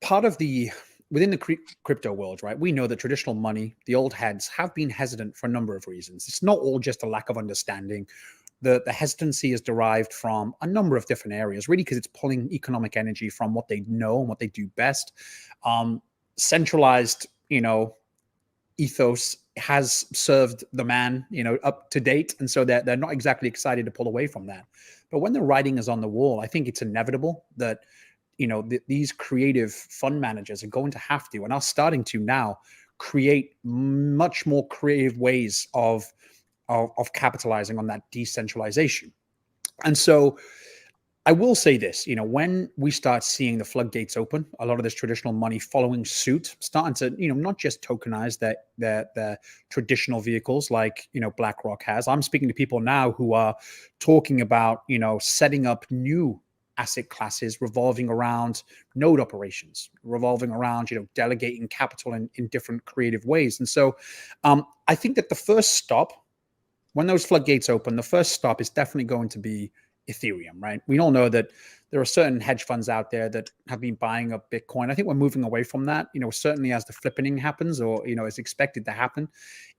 Part of within the crypto world, right? We know that traditional money, the old heads, have been hesitant for a number of reasons. It's not all just a lack of understanding. The hesitancy is derived from a number of different areas, really, because it's pulling economic energy from what they know and what they do best. Centralized, ethos has served the man, up to date, and so they're not exactly excited to pull away from that. But when the writing is on the wall, I think it's inevitable that these creative fund managers are going to have to, and are starting to now, create much more creative ways of capitalizing on that decentralization. And so I will say this, when we start seeing the floodgates open, a lot of this traditional money following suit, starting to, not just tokenize their traditional vehicles like, BlackRock has. I'm speaking to people now who are talking about, setting up new asset classes revolving around node operations, revolving around, delegating capital in different creative ways. And so I think that the first stop, when those floodgates open, the first stop is definitely going to be Ethereum, right? We all know that there are certain hedge funds out there that have been buying up Bitcoin. I think we're moving away from that, certainly as the flippening happens, or, is expected to happen.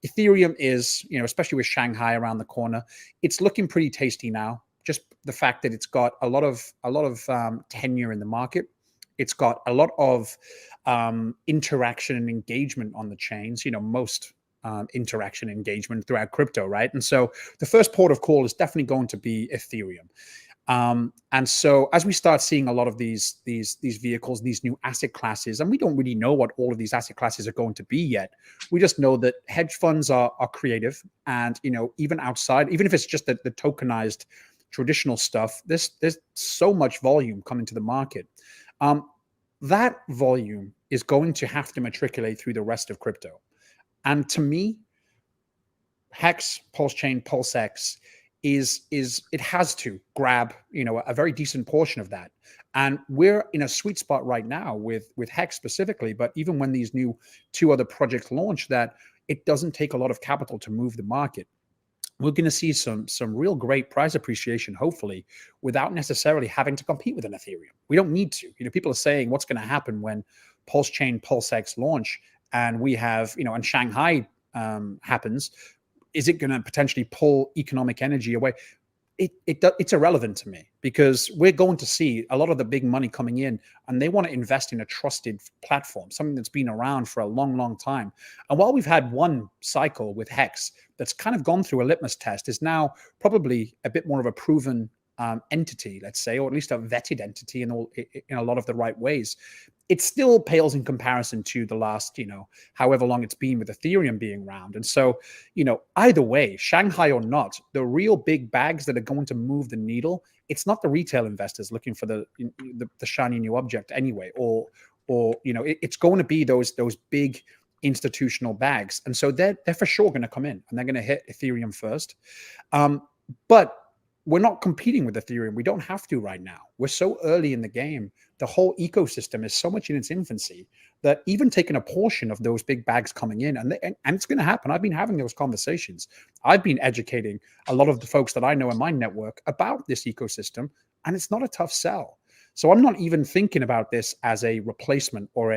Ethereum is, especially with Shanghai around the corner, it's looking pretty tasty now. Just the fact that it's got a lot of tenure in the market. It's got a lot of interaction and engagement on the chains, most interaction engagement throughout crypto, right? And so the first port of call is definitely going to be Ethereum. And so as we start seeing a lot of these vehicles, these new asset classes, and we don't really know what all of these asset classes are going to be yet. We just know that hedge funds are creative, and even outside, even if it's just the tokenized traditional stuff, there's so much volume coming to the market. That volume is going to have to matriculate through the rest of crypto. And to me, HEX, PulseChain, PulseX it has to grab, a very decent portion of that. And we're in a sweet spot right now with HEX specifically, but even when these new two other projects launch, that it doesn't take a lot of capital to move the market. We're going to see some real great price appreciation, hopefully, without necessarily having to compete with an Ethereum. We don't need to. People are saying what's going to happen when PulseChain, PulseX launch, and we have, and Shanghai happens. Is it going to potentially pull economic energy away? It's irrelevant to me, because we're going to see a lot of the big money coming in, and they want to invest in a trusted platform, something that's been around for a long, long time. And while we've had one cycle with HEX that's kind of gone through a litmus test, is now probably a bit more of a proven entity, let's say, or at least a vetted entity in a lot of the right ways. It still pales in comparison to the last, however long it's been with Ethereum being around. And so, either way, Shanghai or not, the real big bags that are going to move the needle, it's not the retail investors looking for the shiny new object anyway, or it's going to be those big institutional bags. And so they're for sure going to come in, and they're going to hit Ethereum first. But we're not competing with Ethereum. We don't have to right now. We're so early in the game. The whole ecosystem is so much in its infancy that even taking a portion of those big bags coming in, and it's going to happen. I've been having those conversations. I've been educating a lot of the folks that I know in my network about this ecosystem, and it's not a tough sell. So I'm not even thinking about this as a replacement or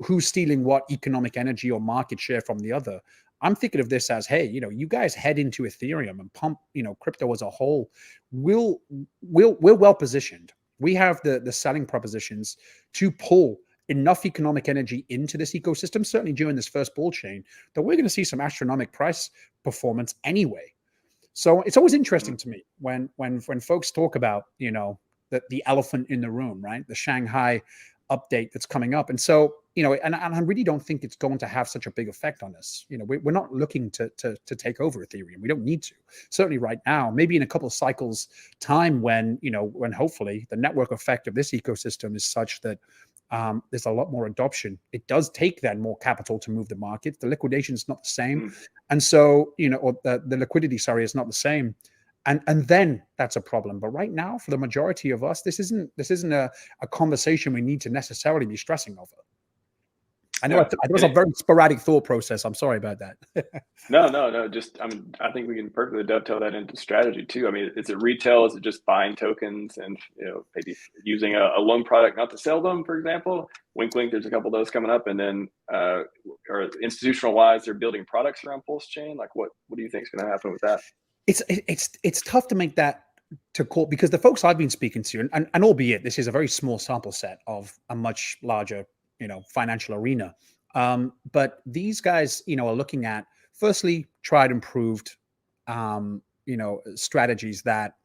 who's stealing what economic energy or market share from the other. I'm thinking of this as, hey, you guys head into Ethereum and pump, crypto as a whole. We're well positioned. We have the selling propositions to pull enough economic energy into this ecosystem, certainly during this first bull chain, that we're going to see some astronomical price performance anyway. So it's always interesting to me when folks talk about, the elephant in the room, right? The Shanghai update that's coming up. And so, and I really don't think it's going to have such a big effect on us. We're not looking to take over Ethereum. We don't need to. Certainly right now, maybe in a couple of cycles time when hopefully the network effect of this ecosystem is such that there's a lot more adoption. It does take then more capital to move the market. The liquidation is not the same. And so, or the liquidity, is not the same. And then that's a problem. But right now, for the majority of us, this isn't a conversation we need to necessarily be stressing over. I know No, that was a very sporadic thought process. I'm sorry about that. no. Just, I mean, I think we can perfectly dovetail that into strategy too. I mean, is it retail? Is it just buying tokens and, maybe using a loan product not to sell them, for example? Wink, wink. There's a couple of those coming up, and then, or institutional wise, they're building products around PulseChain. Like, what do you think is going to happen with that? It's tough to make that to call, because the folks I've been speaking to, and albeit this is a very small sample set of a much larger, financial arena. But these guys, are looking at, firstly, tried and proved, strategies that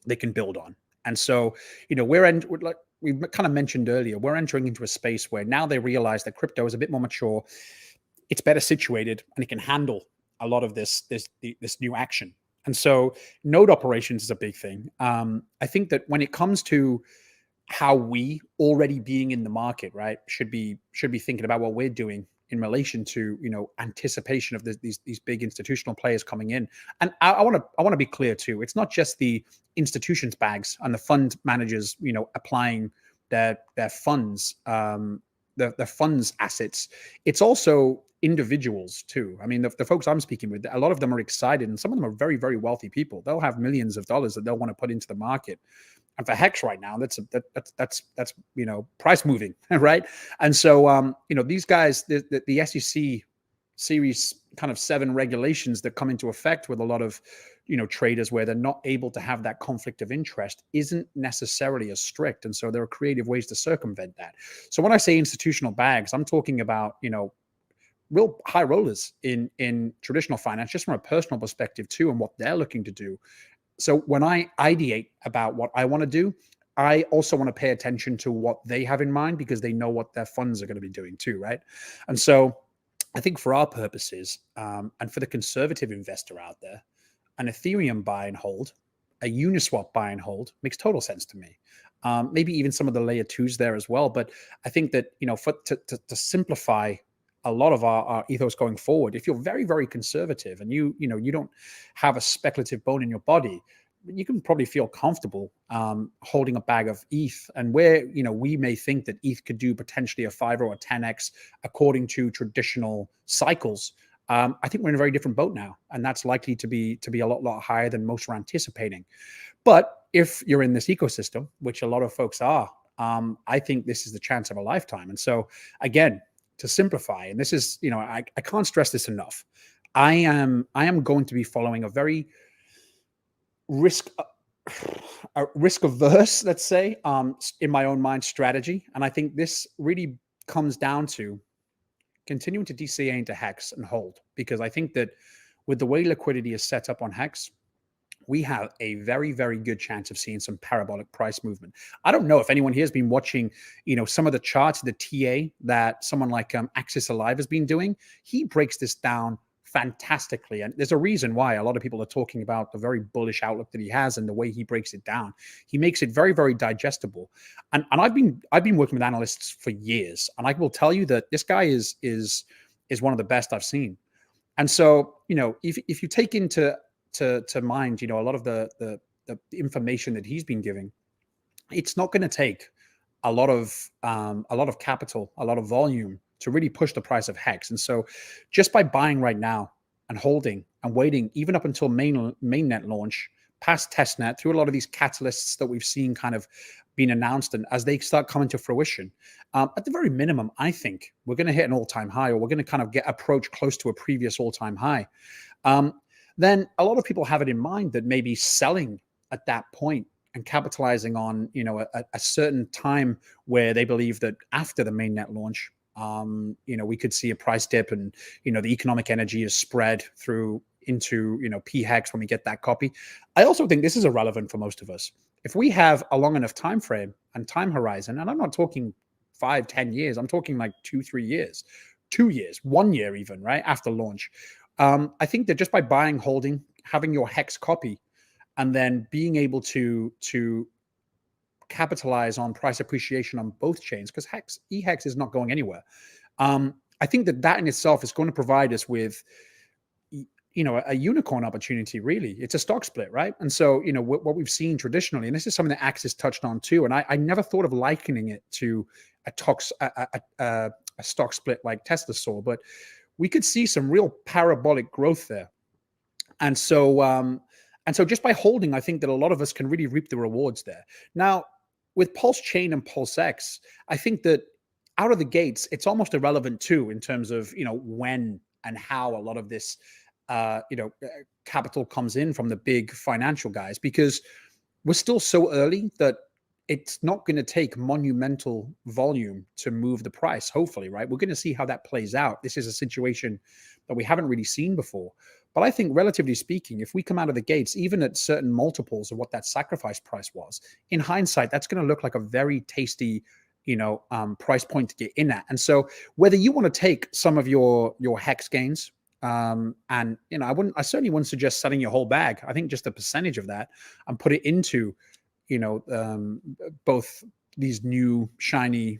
they can build on. And so, we're like we kind of mentioned earlier, we're entering into a space where now they realize that crypto is a bit more mature, it's better situated, and it can handle a lot of this new action. And so, node operations is a big thing. I think that when it comes to how we already being in the market, right, should be thinking about what we're doing in relation to anticipation of these big institutional players coming in. And I want to be clear too. It's not just the institutions bags and the fund managers applying their funds, their funds assets. It's also individuals too. I mean, the folks I'm speaking with, a lot of them are excited, and some of them are very, very wealthy people. They'll have millions of dollars that they'll want to put into the market. And for HEX right now, that's price moving, right? And so these guys, the SEC Series kind of 7 regulations that come into effect with a lot of traders, where they're not able to have that conflict of interest, isn't necessarily as strict. And so there are creative ways to circumvent that. So when I say institutional bags, I'm talking about real high rollers in traditional finance, just from a personal perspective too, and what they're looking to do. So when I ideate about what I want to do, I also want to pay attention to what they have in mind, because they know what their funds are going to be doing too, right? And so I think for our purposes, and for the conservative investor out there, an Ethereum buy and hold, a Uniswap buy and hold makes total sense to me. Maybe even some of the layer 2s there as well. But I think that, to simplify a lot of our ethos going forward, if you're very, very conservative and you don't have a speculative bone in your body, you can probably feel comfortable holding a bag of ETH. And where we may think that ETH could do potentially a 5 or a 10x according to traditional cycles, I think we're in a very different boat now, and that's likely to be a lot higher than most are anticipating. But if you're in this ecosystem, which a lot of folks are, I think this is the chance of a lifetime. And so again, to simplify, and this is, I can't stress this enough, I am going to be following a very risk averse, let's say, in my own mind, strategy. And I think this really comes down to continuing to DCA into HEX and hold, because I think that with the way liquidity is set up on HEX, we have a very, very good chance of seeing some parabolic price movement. I don't know if anyone here has been watching, some of the charts, the TA that someone like Axis Alive has been doing. He breaks this down fantastically, and there's a reason why a lot of people are talking about the very bullish outlook that he has and the way he breaks it down. He makes it very, very digestible. And I've been working with analysts for years, and I will tell you that this guy is one of the best I've seen. And so, if you take into mind, a lot of the information that he's been giving, it's not going to take a lot of capital, a lot of volume to really push the price of HEX. And so just by buying right now and holding and waiting, even up until mainnet launch, past testnet, through a lot of these catalysts that we've seen kind of being announced, and as they start coming to fruition, at the very minimum, I think we're going to hit an all-time high, or we're going to kind of approach close to a previous all-time high. Then a lot of people have it in mind that maybe selling at that point and capitalizing on, a certain time where they believe that after the mainnet launch, we could see a price dip, and, the economic energy is spread through into, PHEX when we get that copy. I also think this is irrelevant for most of us. If we have a long enough time frame and time horizon, and I'm not talking 5-10 years, I'm talking like 2-3 years, 2 years, 1 year even, right, after launch. I think that just by buying, holding, having your HEX copy, and then being able to capitalize on price appreciation on both chains, because EHEX is not going anywhere. I think that in itself is going to provide us with, a unicorn opportunity. Really, it's a stock split, right? And so, what we've seen traditionally, and this is something that Axis touched on too, and I never thought of likening it to a a stock split like Tesla saw, but we could see some real parabolic growth there. And so just by holding, I think that a lot of us can really reap the rewards there. Now, with PulseChain and PulseX, I think that out of the gates, it's almost irrelevant too in terms of, when and how a lot of this capital comes in from the big financial guys, because we're still so early that it's not going to take monumental volume to move the price, hopefully, right? We're going to see how that plays out. This is a situation that we haven't really seen before. But I think, relatively speaking, if we come out of the gates, even at certain multiples of what that sacrifice price was, in hindsight, that's going to look like a very tasty, price point to get in at. And so, whether you want to take some of your HEX gains, and I certainly wouldn't suggest selling your whole bag. I think just a percentage of that and put it into, both these new shiny,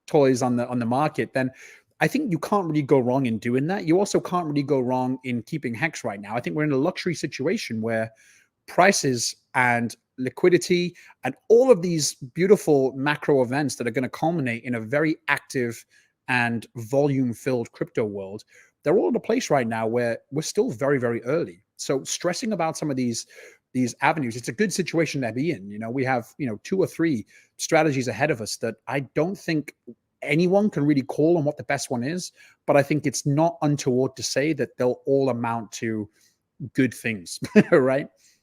toys on the market, then I think you can't really go wrong in doing that. You also can't really go wrong in keeping HEX right now. I think we're in a luxury situation where prices and liquidity and all of these beautiful macro events that are going to culminate in a very active and volume-filled crypto world, they're all in a place right now where we're still very, very early. So stressing about some of these avenues, it's a good situation to be in. We have 2 or 3 strategies ahead of us that I don't think anyone can really call on what the best one is, but I think it's not untoward to say that they'll all amount to good things, right?